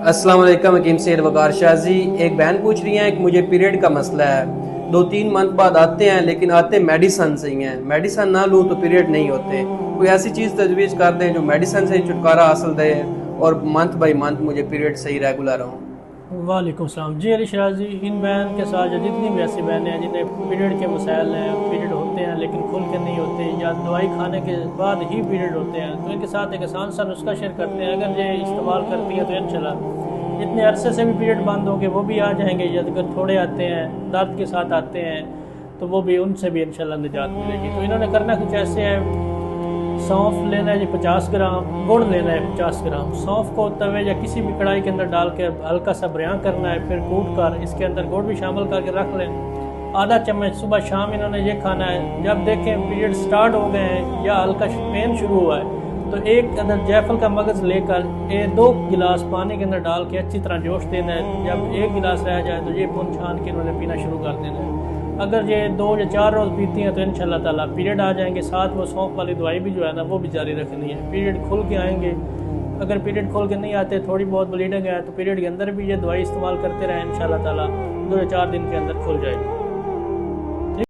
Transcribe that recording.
अस्सलाम वालेकुम। हकीम सैयद वकार शाजी। एक बहन पूछ रही है कि मुझे पीरियड का मसला है, 2-3 मंथ बाद आते हैं लेकिन आते मेडिसन से ही हैं, मेडिसन ना लूँ तो पीरियड नहीं होते। कोई ऐसी चीज़ तजवीज़ कर दें जो मेडिसन से ही छुटकारा हासिल दे और मंथ बाई मंथ मुझे पीरियड सही रेगुलर हों। वालेकुम सलाम जी। अली शराजी, इन बहन के साथ या जितनी भी ऐसी बहनें हैं जिन्हें पीरियड के मसाइल हैं, पीरियड होते हैं लेकिन खुल के नहीं होते या दवाई खाने के बाद ही पीरियड होते हैं, तो इनके साथ एक आसान सा नुस्खा शेयर करते हैं। अगर ये इस्तेमाल करती हैं तो इंशाल्लाह इतने अरसे से भी पीरियड बंद होंगे वो भी आ जाएंगे, या अगर थोड़े आते हैं दर्द के साथ आते हैं तो वो भी, उनसे भी इंशाल्लाह निजात मिलेगी। तो इन्होंने करना कुछ ऐसे है, सौंफ लेना है जी 50 ग्राम, गुड़ लेना है 50 ग्राम। सौंफ को तवे या किसी भी कढ़ाई के अंदर डाल के हल्का सा बयां करना है, फिर कूट कर इसके अंदर गुड़ भी शामिल करके रख लें। आधा चम्मच सुबह शाम इन्होंने ये खाना है। जब देखें पीरियड स्टार्ट हो गए हैं या हल्का पेन शुरू हुआ है तो एक अंदर जायफल का मगज़ लेकर 2 गिलास पानी के अंदर डाल के अच्छी तरह जोश देना है। जब 1 गिलास रह जाए तो ये पुन छान के इन्होंने पीना शुरू कर देना है। अगर ये 2 या 4 रोज़ पीती हैं तो इंशाल्लाह ताला पीरियड आ जाएंगे। साथ वो सौंफ वाली दवाई भी जो है ना वो भी जारी रखनी है। पीरियड खुल के आएंगे। अगर पीरियड खुल के नहीं आते, थोड़ी बहुत ब्लीडिंग है, तो पीरियड के अंदर भी ये दवाई इस्तेमाल करते रहें, इंशाल्लाह ताला 2 या 4 दिन के अंदर खुल जाएगी।